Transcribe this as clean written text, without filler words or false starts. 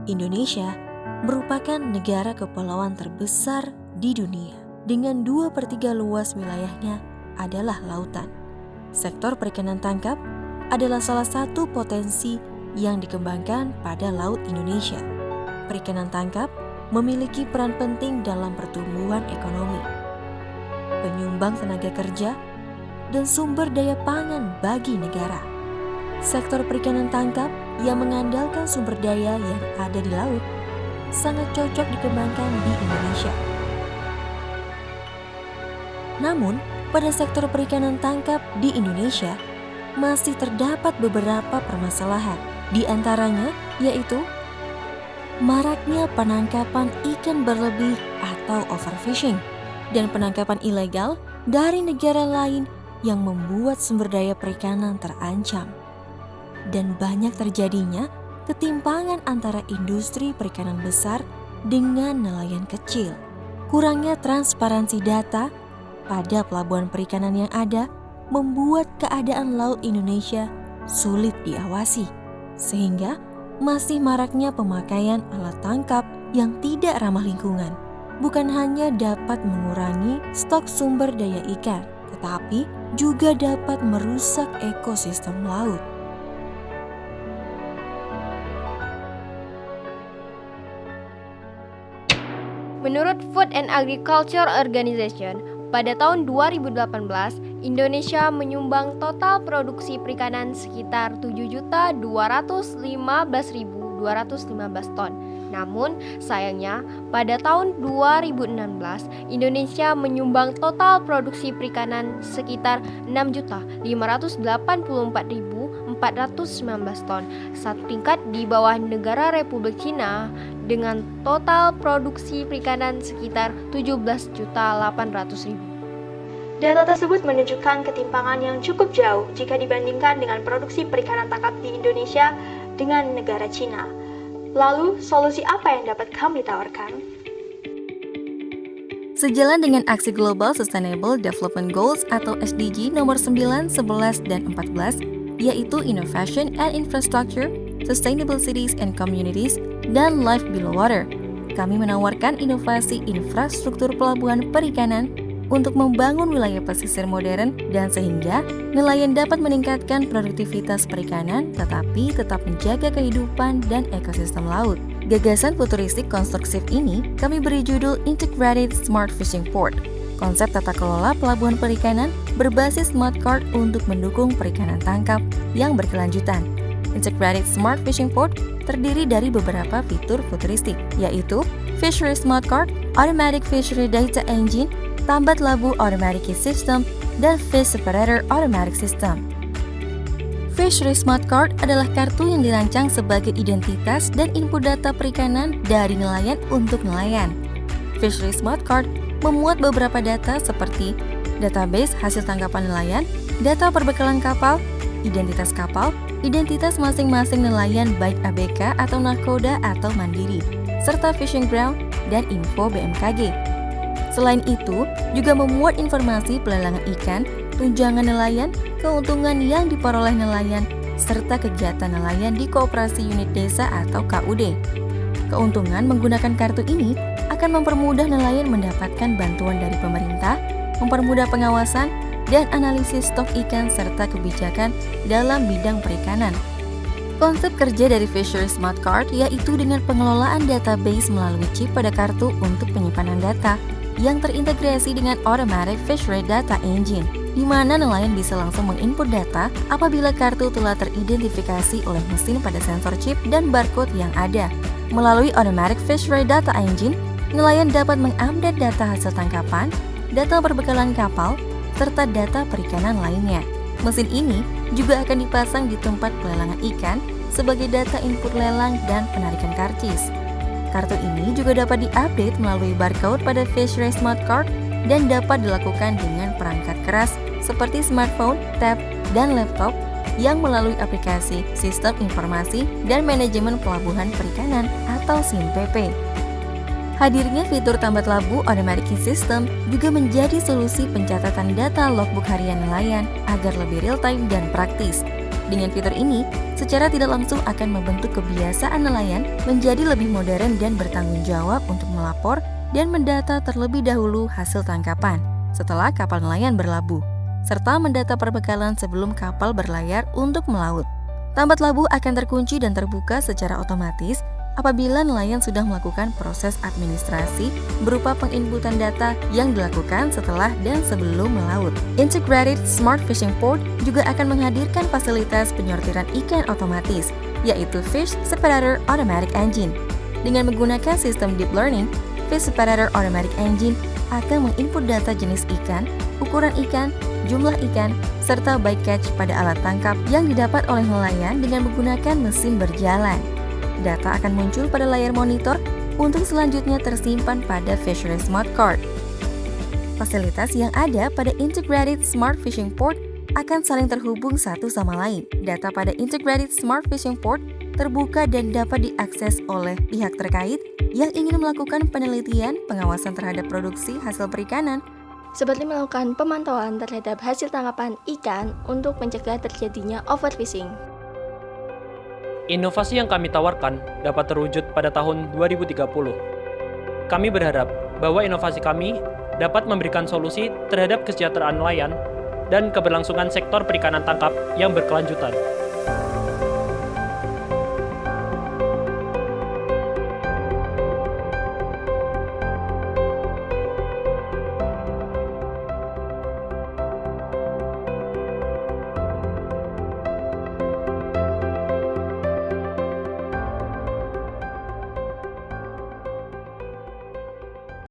Indonesia merupakan negara kepulauan terbesar di dunia. Dengan 2/3 luas wilayahnya adalah lautan. Sektor perikanan tangkap adalah salah satu potensi yang dikembangkan pada Laut Indonesia. Perikanan tangkap memiliki peran penting dalam pertumbuhan ekonomi, penyumbang tenaga kerja, dan sumber daya pangan bagi negara. Sektor perikanan tangkap yang mengandalkan sumber daya yang ada di laut sangat cocok dikembangkan di Indonesia. Namun, pada sektor perikanan tangkap di Indonesia masih terdapat beberapa permasalahan. Di antaranya yaitu maraknya penangkapan ikan berlebih atau overfishing dan penangkapan ilegal dari negara lain yang membuat sumber daya perikanan terancam. Dan banyak terjadinya ketimpangan antara industri perikanan besar dengan nelayan kecil. Kurangnya transparansi data pada pelabuhan perikanan yang ada membuat keadaan laut Indonesia sulit diawasi, sehingga masih maraknya pemakaian alat tangkap yang tidak ramah lingkungan. Bukan hanya dapat mengurangi stok sumber daya ikan, tetapi juga dapat merusak ekosistem laut. Menurut Food and Agriculture Organization, pada tahun 2018, Indonesia menyumbang total produksi perikanan sekitar 7.215.215 ton. Namun, sayangnya, pada tahun 2016, Indonesia menyumbang total produksi perikanan sekitar 6.584.419 ton, satu tingkat di bawah negara Republik Cina dengan total produksi perikanan sekitar 17.800.000. Data tersebut menunjukkan ketimpangan yang cukup jauh jika dibandingkan dengan produksi perikanan tangkap di Indonesia dengan negara Cina. Lalu, solusi apa yang dapat kami tawarkan? Sejalan dengan aksi Global Sustainable Development Goals atau SDG nomor 9, 11, dan 14, yaitu Innovation and Infrastructure, Sustainable Cities and Communities, dan Life Below Water, kami menawarkan inovasi infrastruktur pelabuhan perikanan untuk membangun wilayah pesisir modern dan sehingga nelayan dapat meningkatkan produktivitas perikanan tetapi tetap menjaga kehidupan dan ekosistem laut. Gagasan futuristik konstruksif ini kami beri judul Integrated Smart Fishing Port. Konsep tata kelola pelabuhan perikanan berbasis smart card untuk mendukung perikanan tangkap yang berkelanjutan. Integrated Smart Fishing Port terdiri dari beberapa fitur futuristik, yaitu Fishery Smart Card, Automatic Fishery Data Engine, Tambat Labu Automatic Key System, dan Fish Separator Automatic System. Fishery Smart Card adalah kartu yang dirancang sebagai identitas dan input data perikanan dari nelayan untuk nelayan. Fishery Smart Card memuat beberapa data seperti database hasil tangkapan nelayan, data perbekalan kapal, identitas masing-masing nelayan baik ABK atau nahkoda atau mandiri, serta fishing ground dan info BMKG. Selain itu, juga memuat informasi pelelangan ikan, tunjangan nelayan, keuntungan yang diperoleh nelayan, serta kegiatan nelayan di Koperasi Unit Desa atau KUD. Keuntungan menggunakan kartu ini akan mempermudah nelayan mendapatkan bantuan dari pemerintah, mempermudah pengawasan, dan analisis stok ikan serta kebijakan dalam bidang perikanan. Konsep kerja dari Fishery Smart Card yaitu dengan pengelolaan database melalui chip pada kartu untuk penyimpanan data yang terintegrasi dengan Automatic Fishery Data Engine, di mana nelayan bisa langsung menginput data apabila kartu telah teridentifikasi oleh mesin pada sensor chip dan barcode yang ada. Melalui Automatic Fishery Data Engine, nelayan dapat mengupdate data hasil tangkapan, data perbekalan kapal, serta data perikanan lainnya. Mesin ini juga akan dipasang di tempat pelelangan ikan sebagai data input lelang dan penarikan karcis. Kartu ini juga dapat diupdate melalui barcode pada Fishery Smart Card dan dapat dilakukan dengan perangkat keras seperti smartphone, tab, dan laptop yang melalui aplikasi Sistem Informasi dan Manajemen Pelabuhan Perikanan atau SIMPP. Hadirnya fitur tambat labu Automatic Key System juga menjadi solusi pencatatan data logbook harian nelayan agar lebih real-time dan praktis. Dengan fitur ini, secara tidak langsung akan membentuk kebiasaan nelayan menjadi lebih modern dan bertanggung jawab untuk melapor dan mendata terlebih dahulu hasil tangkapan setelah kapal nelayan berlabuh, serta mendata perbekalan sebelum kapal berlayar untuk melaut. Tambat labu akan terkunci dan terbuka secara otomatis apabila nelayan sudah melakukan proses administrasi berupa penginputan data yang dilakukan setelah dan sebelum melaut. Integrated Smart Fishing Port juga akan menghadirkan fasilitas penyortiran ikan otomatis, yaitu Fish Separator Automatic Engine. Dengan menggunakan sistem Deep Learning, Fish Separator Automatic Engine akan menginput data jenis ikan, ukuran ikan, jumlah ikan, serta bycatch pada alat tangkap yang didapat oleh nelayan dengan menggunakan mesin berjalan. Data akan muncul pada layar monitor untuk selanjutnya tersimpan pada Fishery Smart Card. Fasilitas yang ada pada Integrated Smart Fishing Port akan saling terhubung satu sama lain. Data pada Integrated Smart Fishing Port terbuka dan dapat diakses oleh pihak terkait yang ingin melakukan penelitian pengawasan terhadap produksi hasil perikanan, seperti melakukan pemantauan terhadap hasil tangkapan ikan untuk mencegah terjadinya overfishing. Inovasi yang kami tawarkan dapat terwujud pada tahun 2030. Kami berharap bahwa inovasi kami dapat memberikan solusi terhadap kesejahteraan nelayan dan keberlangsungan sektor perikanan tangkap yang berkelanjutan.